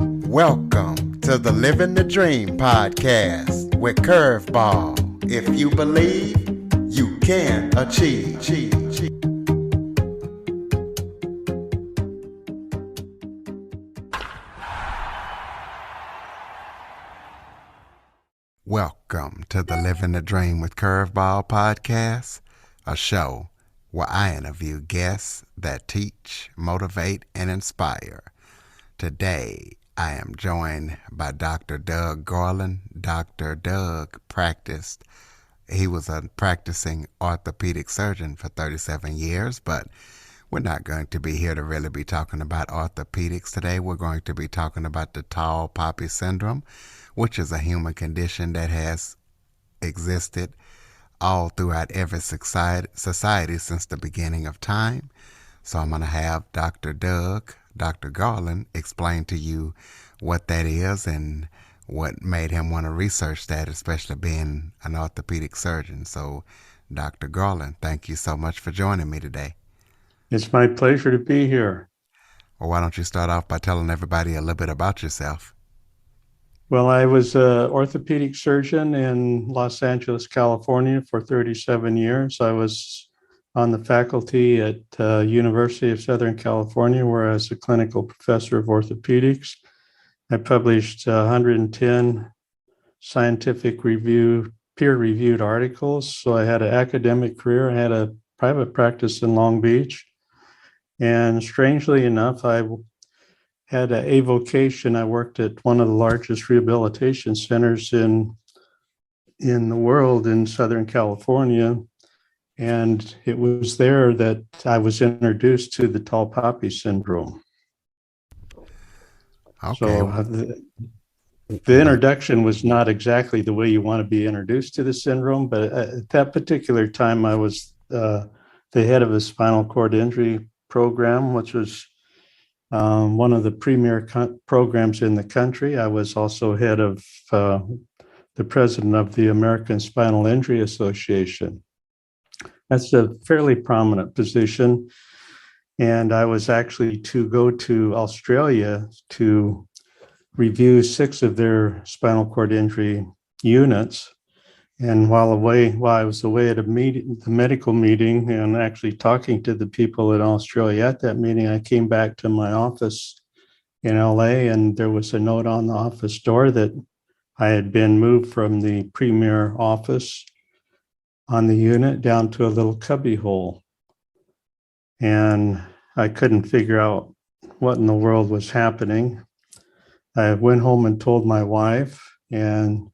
Welcome to the Living the Dream podcast with Curveball. If you believe, you can achieve. Welcome to the Living the Dream with Curveball podcast, a show where I interview guests that teach, motivate, and inspire. Today, I am joined by Dr. Doug Garland. Dr. Doug he was a practicing orthopedic surgeon for 37 years, but we're not going to be here to really be talking about orthopedics today. We're going to be talking about the Tall Poppies syndrome, which is a human condition that has existed all throughout every society since the beginning of time. So I'm going to have Dr. Garland, explain to you what that is and what made him want to research that, especially being an orthopedic surgeon. So, Dr. Garland, thank you so much for joining me today. It's my pleasure to be here. Well, why don't you start off by telling everybody a little bit about yourself? Well, I was an orthopedic surgeon in Los Angeles, California for 37 years. I was on the faculty at University of Southern California, where I was a clinical professor of orthopedics. I published 110 scientific peer-reviewed articles. So I had an academic career. I had a private practice in Long Beach. And strangely enough, I had a vocation. I worked at one of the largest rehabilitation centers in the world in Southern California. And it was there that I was introduced to the Tall Poppies syndrome. Okay. So the introduction was not exactly the way you want to be introduced to the syndrome, but at that particular time, I was the head of a spinal cord injury program, which was one of the premier programs in the country. I was also head of the president of the American Spinal Injury Association. That's a fairly prominent position. And I was actually to go to Australia to review 6 of their spinal cord injury units. And while I was away at the medical meeting and actually talking to the people in Australia at that meeting, I came back to my office in LA, and there was a note on the office door that I had been moved from the premier office on the unit down to a little cubby hole. And I couldn't figure out what in the world was happening. I went home and told my wife, and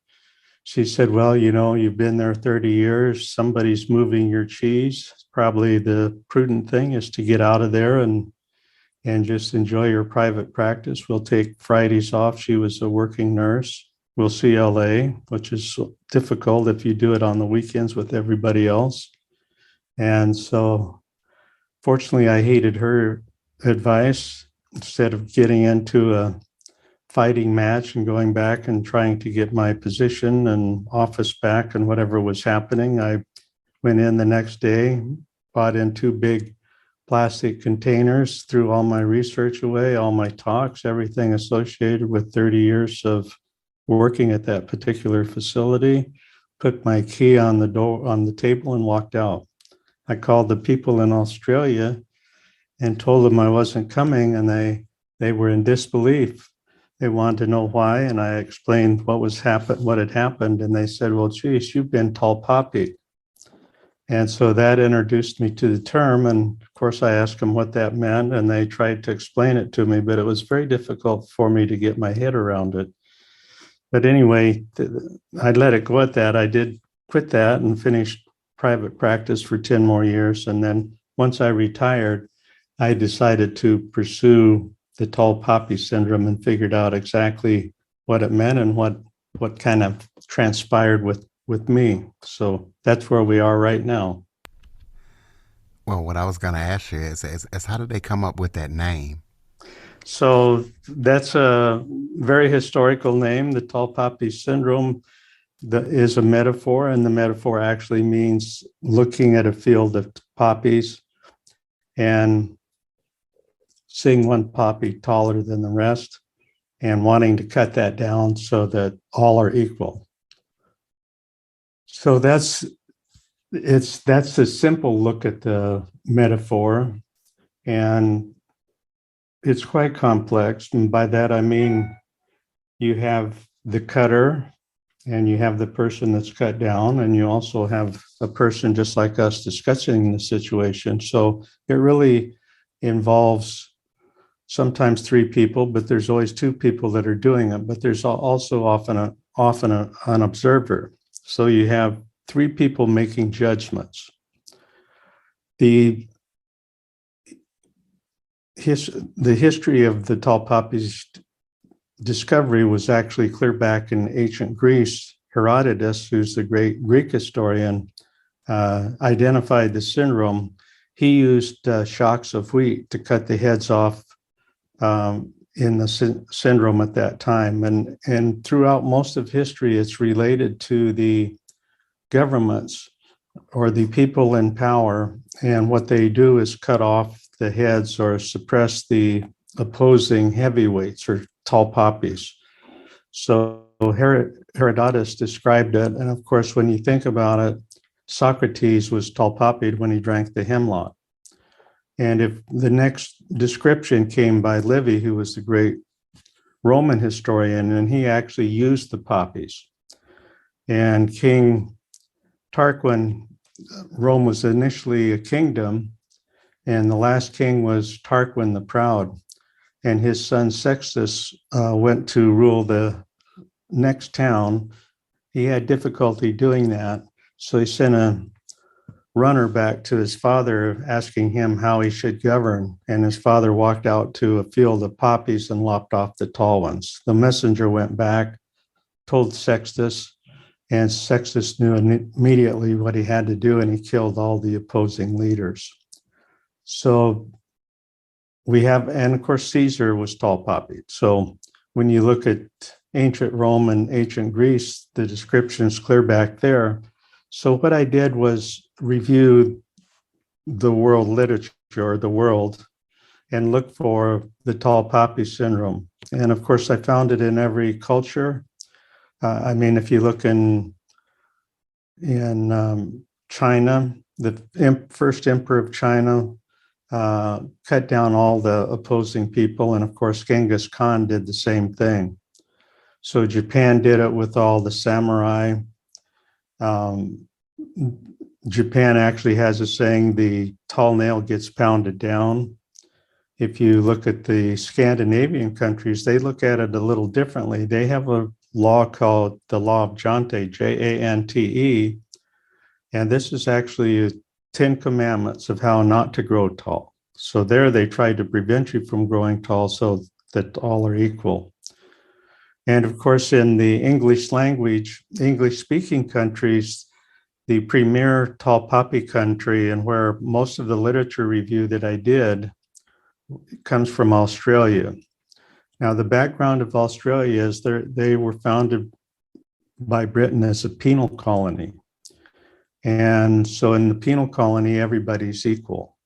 she said, well, you've been there 30 years. Somebody's moving your cheese. Probably the prudent thing is to get out of there and just enjoy your private practice. We'll take Fridays off. She was a working nurse. We'll see LA, which is difficult if you do it on the weekends with everybody else. And so fortunately, I heeded her advice. Instead of getting into a fighting match and going back and trying to get my position and office back and whatever was happening, I went in the next day, bought in 2 big plastic containers, threw all my research away, all my talks, everything associated with 30 years of working at that particular facility, put my key on the table and walked out. I called the people in Australia and told them I wasn't coming, and they were in disbelief. They wanted to know why, and I explained what had happened, and they said, well, geez, you've been Tall Poppy. And so that introduced me to the term, and of course I asked them what that meant, and they tried to explain it to me, but it was very difficult for me to get my head around it. But anyway, I let it go at that. I did quit that and finished private practice for 10 more years. And then once I retired, I decided to pursue the Tall Poppy syndrome and figured out exactly what it meant and what kind of transpired with me. So that's where we are right now. Well, what I was going to ask you is how did they come up with that name? So that's a very historical name. The Tall Poppy syndrome is a metaphor, and the metaphor actually means looking at a field of poppies and seeing one poppy taller than the rest. and wanting to cut that down so that all are equal. So that's a simple look at the metaphor, and it's quite complex. And by that, I mean, you have the cutter and you have the person that's cut down, and you also have a person just like us discussing the situation. So it really involves sometimes three people, but there's always two people that are doing it, but there's also often an observer. So you have three people making judgments. The history of the Tall Poppies discovery was actually clear back in ancient Greece. Herodotus, who's the great Greek historian, identified the syndrome. He used shocks of wheat to cut the heads off in the syndrome at that time. And throughout most of history, it's related to the governments or the people in power. And what they do is cut off the heads or suppress the opposing heavyweights or tall poppies. So Herodotus described it. And of course, when you think about it, Socrates was tall poppied when he drank the hemlock. And if the next description came by Livy, who was the great Roman historian, and he actually used the poppies. And King Tarquin, Rome was initially a kingdom, and the last king was Tarquin the Proud. And his son Sextus went to rule the next town. He had difficulty doing that, so he sent a runner back to his father asking him how he should govern. And his father walked out to a field of poppies and lopped off the tall ones. The messenger went back, told Sextus, and Sextus knew immediately what he had to do, and he killed all the opposing leaders. So we have, and of course, Caesar was tall poppied. So when you look at ancient Rome and ancient Greece, the description is clear back there. So what I did was review the world literature, or the world, and look for the tall poppy syndrome. And of course, I found it in every culture. I mean, if you look in China, the first emperor of China cut down all the opposing people. And of course, Genghis Khan did the same thing. So Japan did it with all the samurai. Japan actually has a saying, the tall nail gets pounded down. If you look at the Scandinavian countries, they look at it a little differently. They have a law called the Law of Jante, Jante, and this is actually 10 commandments of how not to grow tall. So there they tried to prevent you from growing tall so that all are equal. And of course, in the English language, English-speaking countries, the premier tall poppy country, and where most of the literature review that I did comes from Australia. Now, the background of Australia is they were founded by Britain as a penal colony. And so in the penal colony, everybody's equal.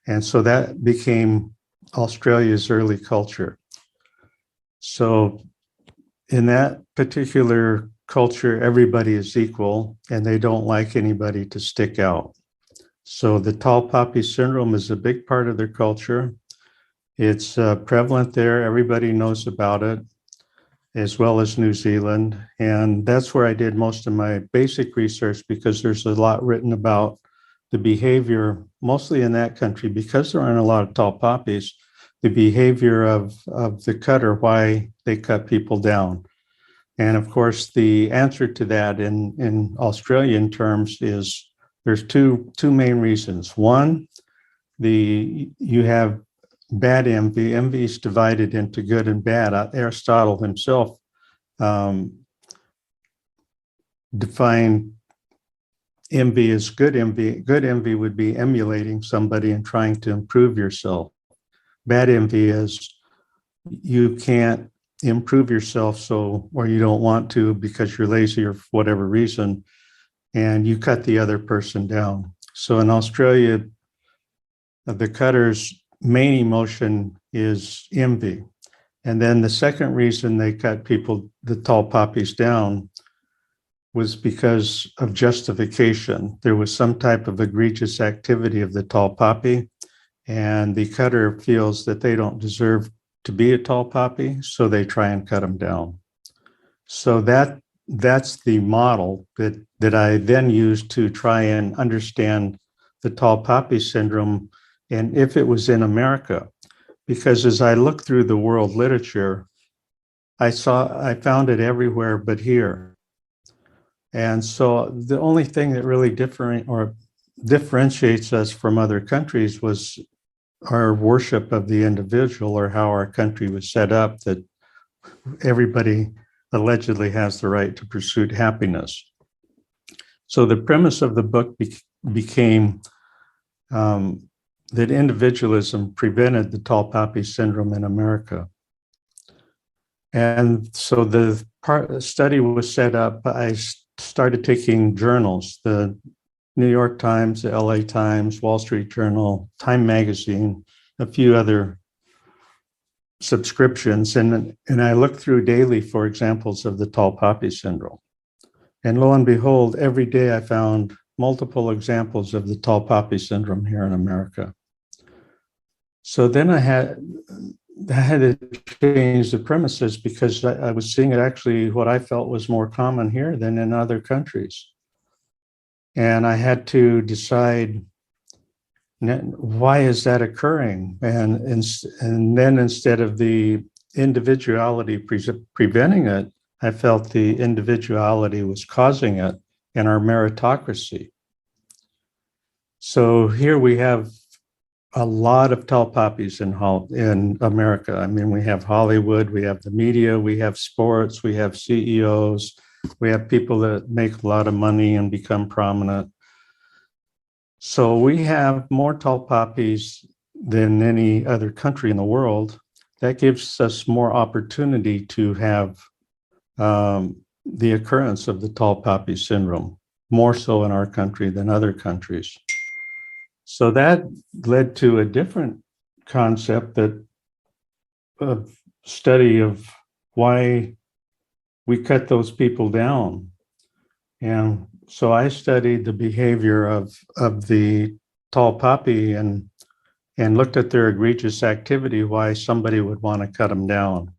And so that became Australia's early culture. So in that particular culture, everybody is equal and they don't like anybody to stick out. So the tall poppy syndrome is a big part of their culture. It's prevalent there. Everybody knows about it, as well as New Zealand. And that's where I did most of my basic research, because there's a lot written about the behavior, mostly in that country, because there aren't a lot of tall poppies, the behavior of the cutter, why they cut people down. And of course, the answer to that in Australian terms is there's two main reasons. One, you have bad envy. Envy is divided into good and bad. Aristotle himself defined envy as good envy. Good envy would be emulating somebody and trying to improve yourself. Bad envy is you can't improve yourself, or you don't want to because you're lazy or for whatever reason, and you cut the other person down. So in Australia, the cutter's main emotion is envy. And then the second reason they cut the tall poppies down, was because of justification. There was some type of egregious activity of the tall poppy, and the cutter feels that they don't deserve to be a tall poppy, so they try and cut them down. So that's the model that I then used to try and understand the tall poppy syndrome, and if it was in America. Because as I looked through the world literature, I found it everywhere but here. And so the only thing that really differentiates us from other countries was our worship of the individual, or how our country was set up, that everybody allegedly has the right to pursue happiness. So the premise of the book became that individualism prevented the tall poppy syndrome in America. And so the study was set up. I started taking journals, the New York Times, the LA Times, Wall Street Journal, Time Magazine, a few other subscriptions. And I looked through daily for examples of the tall poppy syndrome. And lo and behold, every day I found multiple examples of the tall poppy syndrome here in America. So then I had to change the premises, because I was seeing it actually what I felt was more common here than in other countries. And I had to decide, why is that occurring? And then instead of the individuality preventing it, I felt the individuality was causing it, and our meritocracy. So here we have a lot of tall poppies in America. I mean, we have Hollywood, we have the media, we have sports, we have CEOs, we have people that make a lot of money and become prominent. So we have more tall poppies than any other country in the world. That gives us more opportunity to have the occurrence of the tall poppy syndrome, more so in our country than other countries. So that led to a different concept, that of study of why we cut those people down. And so I studied the behavior of the tall poppy and looked at their egregious activity, why somebody would want to cut them down.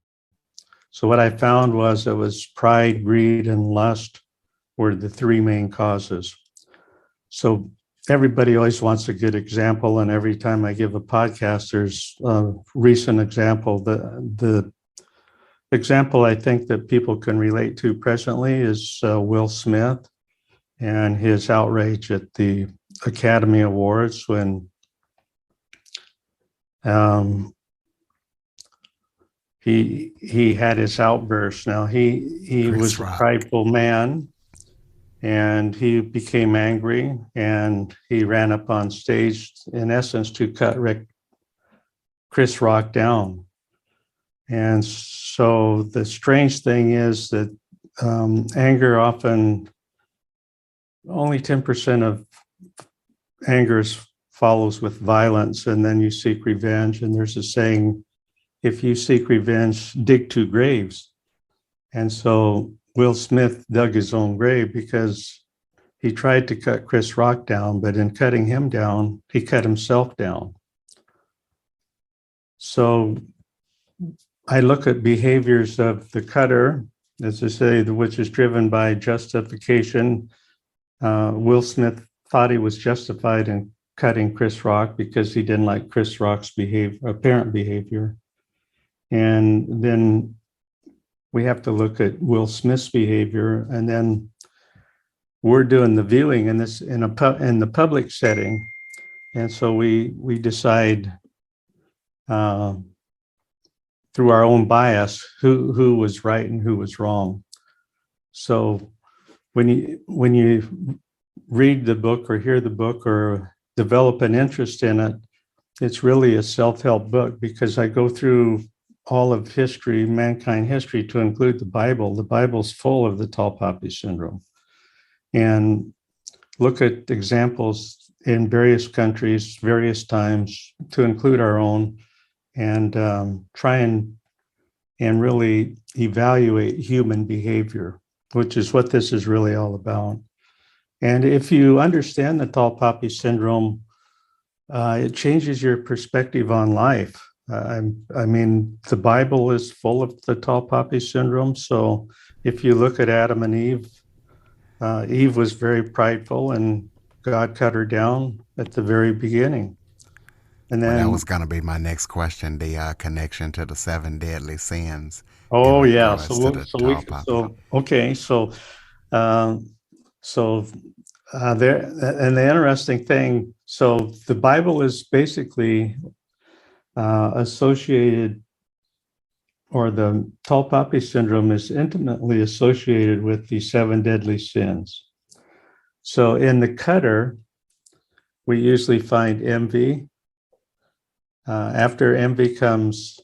So what I found was it was pride, greed, and lust were the three main causes. So everybody always wants a good example, and every time I give a podcast, there's a recent example. The example I think that people can relate to presently is Will Smith and his outrage at the Academy Awards when he had his outburst. Now he was a prideful man, and he became angry, and he ran up on stage, in essence, to cut Chris Rock down. And so the strange thing is that anger often, only 10% of anger follows with violence, and then you seek revenge. And there's a saying, if you seek revenge, dig two graves. And so Will Smith dug his own grave, because he tried to cut Chris Rock down, but in cutting him down, he cut himself down. So I look at behaviors of the cutter, as I say, which is driven by justification. Will Smith thought he was justified in cutting Chris Rock because he didn't like Chris Rock's apparent behavior. And then we have to look at Will Smith's behavior, and then we're doing the viewing in the public setting, and so we decide through our own bias who was right and who was wrong. So when you read the book or hear the book or develop an interest in it, it's really a self-help book, because I go through all of history, mankind history, to include the Bible. The Bible's full of the tall poppy syndrome, and look at examples in various countries, various times, to include our own, and try and and really evaluate human behavior, which is what this is really all about. And if you understand the tall poppy syndrome, it changes your perspective on life. I mean, the Bible is full of the tall poppy syndrome. So if you look at Adam and Eve, Eve was very prideful and God cut her down at the very beginning. And Well, that then, was going to be my next question, the connection to the seven deadly sins in oh yeah, regards to the tall poppy. okay, um, so there, and the interesting thing, so the Bible is basically associated, or the tall poppy syndrome is intimately associated with the seven deadly sins. So in the cutter, we usually find envy. After envy comes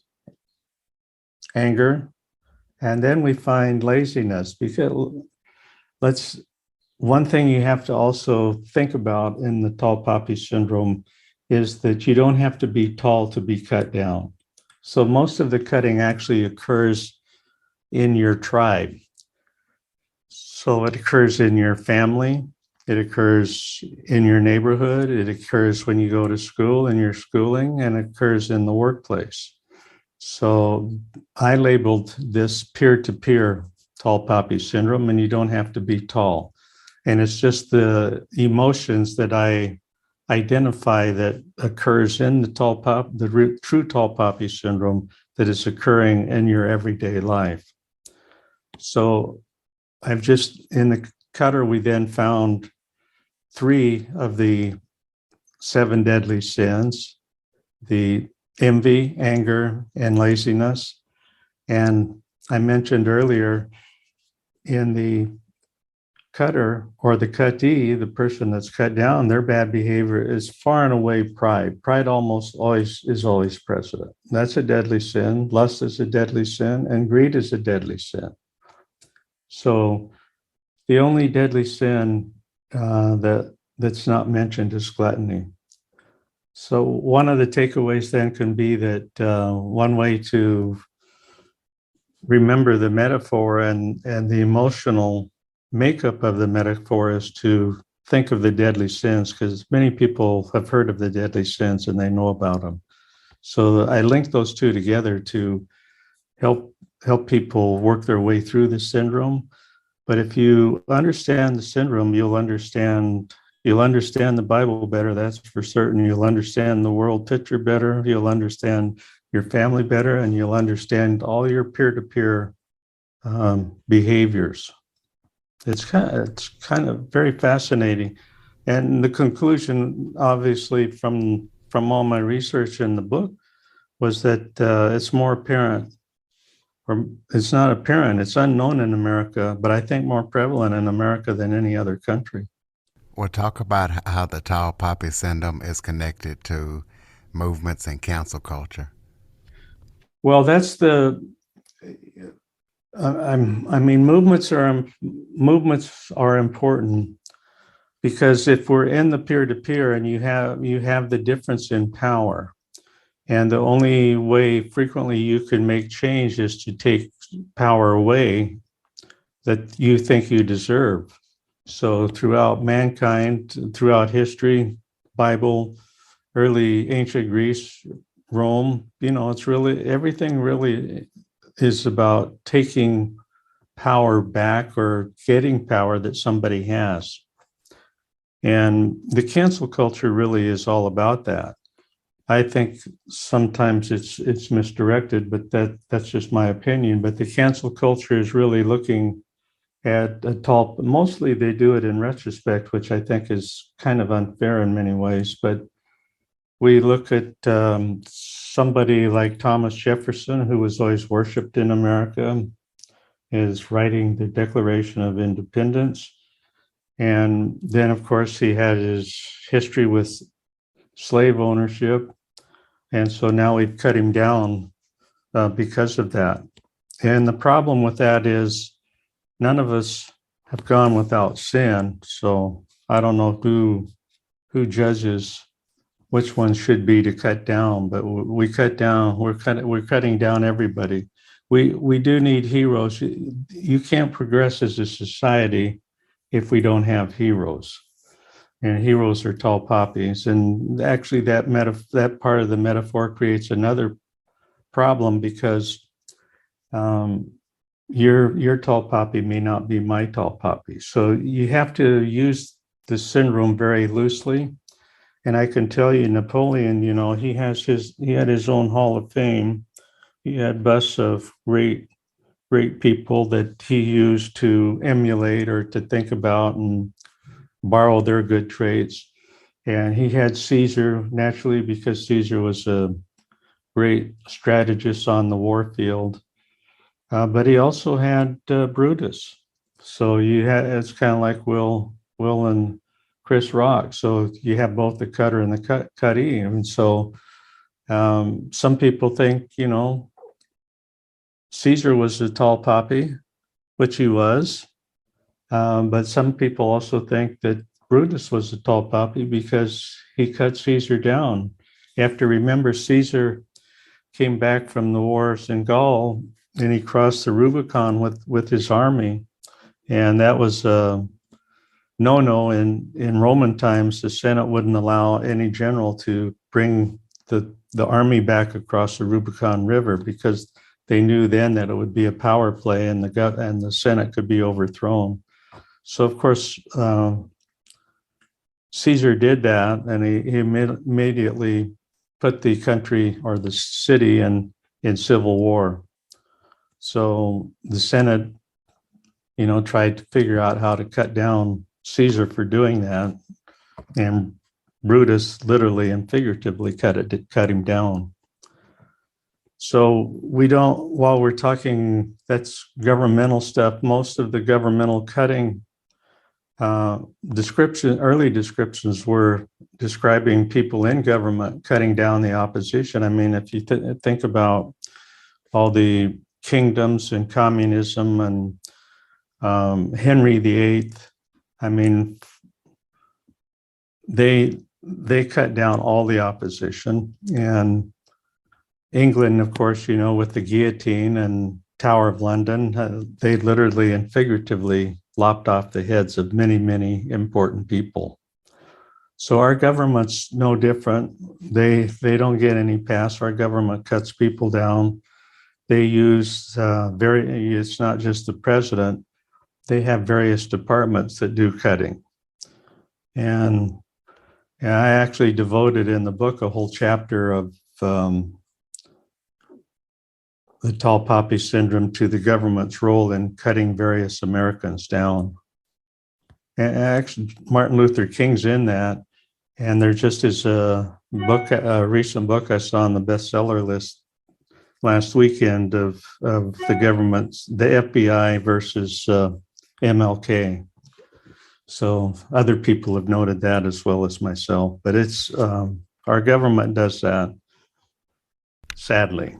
anger, and then we find laziness. Because one thing you have to also think about in the tall poppy syndrome is that you don't have to be tall to be cut down. So most of the cutting actually occurs in your tribe. So it occurs in your family, it occurs in your neighborhood, it occurs when you go to school in your schooling, and it occurs in the workplace. So I labeled this peer-to-peer tall poppy syndrome, and you don't have to be tall. And it's just the emotions that I identify that occurs in the true tall poppy syndrome that is occurring in your everyday life. So I've just, in the cutter, we then found 3 of the 7 deadly sins: the envy, anger, and laziness. And I mentioned earlier, in the cutter, or the cuttee, the person that's cut down, their bad behavior is far and away pride. Pride almost always is always present. That's a deadly sin. Lust is a deadly sin, and greed is a deadly sin. So the only deadly sin that's not mentioned is gluttony. So one of the takeaways then can be that one way to remember the metaphor and the emotional makeup of the metaphor is to think of the deadly sins, because many people have heard of the deadly sins and they know about them. So I linked those two together to help people work their way through the syndrome. But if you understand the syndrome, you'll understand the Bible better, that's for certain. You'll understand the world picture better. You'll understand your family better, and you'll understand all your peer-to-peer behaviors. It's kind of very fascinating. And the conclusion, obviously, from all my research in the book, was that it's more apparent, or it's not apparent, it's unknown in America, but I think more prevalent in America than any other country. We'll talk about how the tall poppy syndrome is connected to movements and cancel culture. Well, that's I mean, movements are important, because if we're in the peer-to-peer and you have the difference in power, and the only way frequently you can make change is to take power away that you think you deserve. So throughout mankind, throughout history, Bible, early ancient Greece, Rome, it's really, everything really is about taking power back or getting power that somebody has. And the cancel culture really is all about that. I think sometimes it's misdirected, but that's just my opinion. But the cancel culture is really looking at mostly they do it in retrospect, which I think is kind of unfair in many ways. But we look at somebody like Thomas Jefferson, who was always worshipped in America, is writing the Declaration of Independence. And then, of course, he had his history with slave ownership. And so now we've cut him down because of that. And the problem with that is none of us have gone without sin. So I don't know who judges which one should be to cut down, but we cut down. We're cutting down everybody. we do need heroes. You can't progress as a society if we don't have heroes. And heroes are tall poppies. And actually that part of the metaphor creates another problem, because your tall poppy may not be my tall poppy. So you have to use the syndrome very loosely. And I can tell you, Napoleon, he had his own Hall of Fame. He had busts of great people that he used to emulate or to think about and borrow their good traits. And he had Caesar, naturally, because Caesar was a great strategist on the war field. But he also had Brutus. So it's kind of like Will and Chris Rock. So you have both the cutter and the cuttee. And so some people think, Caesar was a tall poppy, which he was. But some people also think that Brutus was a tall poppy because he cut Caesar down. You have to remember, Caesar came back from the wars in Gaul, and he crossed the Rubicon with his army. And that was a no-no. In Roman times, the Senate wouldn't allow any general to bring the army back across the Rubicon River, because they knew then that it would be a power play and the Senate could be overthrown. So, of course, Caesar did that, and he immediately put the country or the city in civil war. So the Senate, tried to figure out how to cut down Caesar for doing that, and Brutus literally and figuratively cut him down. So while we're talking, that's governmental stuff, most of the governmental cutting early descriptions were describing people in government cutting down the opposition. I mean, if you think about all the kingdoms and communism and Henry VIII, I mean, they cut down all the opposition. And England, of course, with the guillotine and Tower of London, they literally and figuratively lopped off the heads of many, many important people. So our government's no different. They don't get any pass. Our government cuts people down. They use it's not just the president. They have various departments that do cutting. And I actually devoted in the book a whole chapter of the tall poppy syndrome to the government's role in cutting various Americans down. And actually, Martin Luther King's in that. And there just is a recent book I saw on the bestseller list last weekend of the government's, the FBI versus MLK. So other people have noted that as well as myself. But it's our government does that, sadly.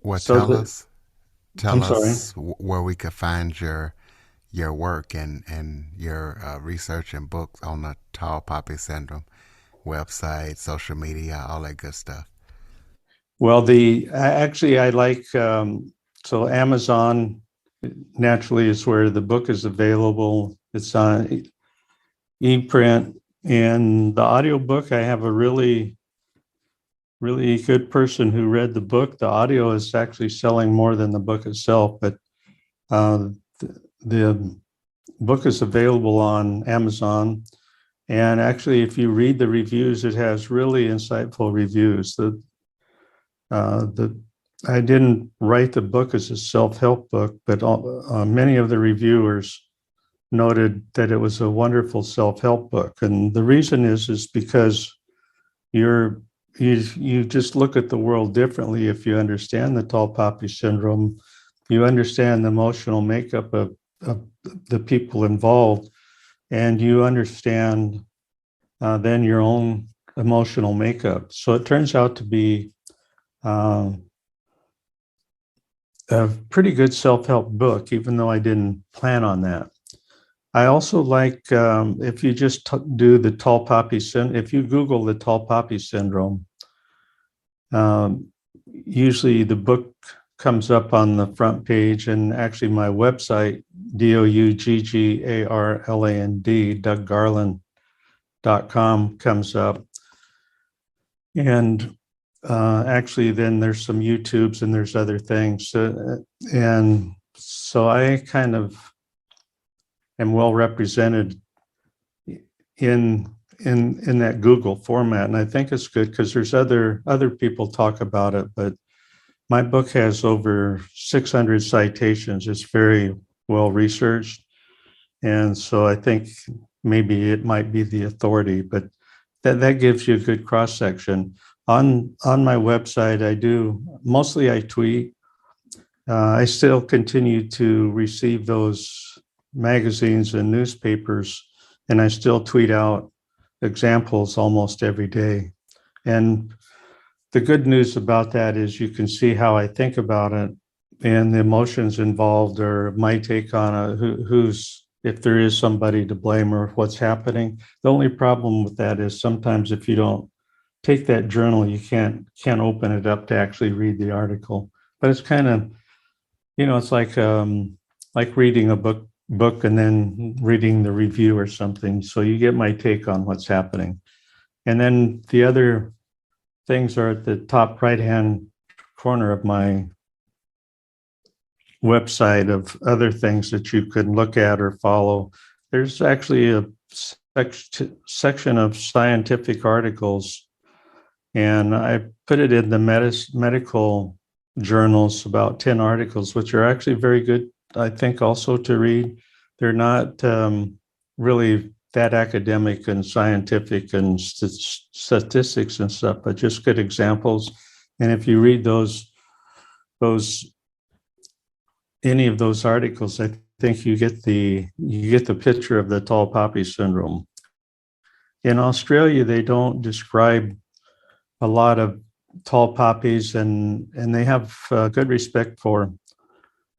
Well, So tell us where we could find your work and your research and books on the Tall Poppy syndrome website, social media, all that good stuff. Well, I like so Amazon naturally is where the book is available. It's on ePrint, and the audiobook, I have a really good person who read the book. The audio is actually selling more than the book itself, but the book is available on Amazon. And actually, if you read the reviews, it has really insightful reviews. I didn't write the book as a self-help book, but many of the reviewers noted that it was a wonderful self-help book. And the reason is because you just look at the world differently if you understand the tall poppy syndrome. You understand the emotional makeup of the people involved, and you understand then your own emotional makeup. So it turns out to be a pretty good self-help book, even though I didn't plan on that. I also like, if you just do the tall poppy syndrome, if you Google the tall poppy syndrome, usually the book comes up on the front page, and actually my website, DOUGGARLAND, DougGarland.com comes up. And actually then there's some YouTubes and there's other things. And so I kind of am well represented in that Google format. And I think it's good because there's other people talk about it, but my book has over 600 citations. It's very well researched. And so I think maybe it might be the authority, but that gives you a good cross section. On my website, I tweet. I still continue to receive those magazines and newspapers, and I still tweet out examples almost every day. And the good news about that is you can see how I think about it and the emotions involved, or my take on it, who's, if there is somebody to blame or what's happening. The only problem with that is sometimes if you don't take that journal, you can't open it up to actually read the article. But it's kind of, it's like reading a book and then reading the review or something. So you get my take on what's happening. And then the other things are at the top right-hand corner of my website of other things that you could look at or follow. There's actually a section of scientific articles, and I put it in the medical journals, about 10 articles, which are actually very good, I think, also to read. They're not really that academic and scientific and statistics and stuff, but just good examples. And if you read any of those articles, I think you get the picture of the tall poppy syndrome. In Australia, they don't describe a lot of tall poppies, and they have good respect for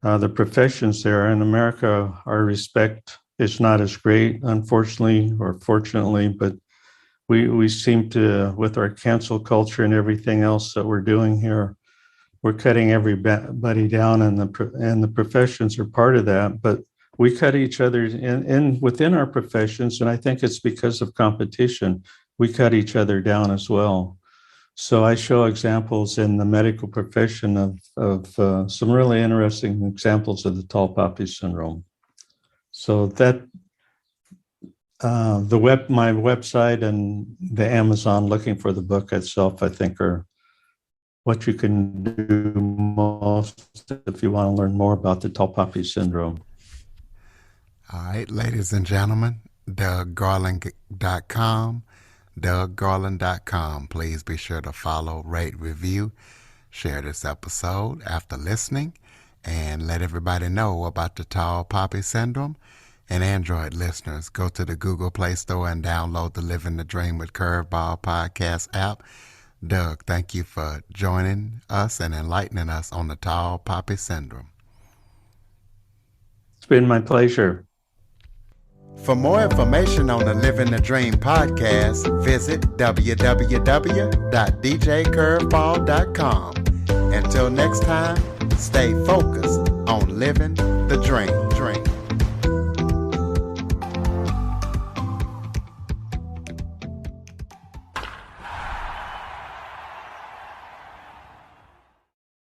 the professions there. In America, our respect is not as great, unfortunately or fortunately, but we seem to, with our cancel culture and everything else that we're doing here, we're cutting everybody down, and the professions are part of that. But we cut each other in within our professions, and I think it's because of competition. We cut each other down as well. So I show examples in the medical profession of some really interesting examples of the tall poppy syndrome. So that my website and the Amazon looking for the book itself, I think, are what you can do most if you want to learn more about the tall poppy syndrome. All right, ladies and gentlemen, DougGarland.com, DougGarland.com. Please be sure to follow, rate, review, share this episode after listening, and let everybody know about the tall poppy syndrome. And Android listeners, go to the Google Play Store and download the Living the Dream with Curveball podcast app. Doug, thank you for joining us and enlightening us on the tall poppy syndrome. It's been my pleasure. For more information on the Living the Dream podcast, visit www.djcurveball.com. Until next time, stay focused on living the dream.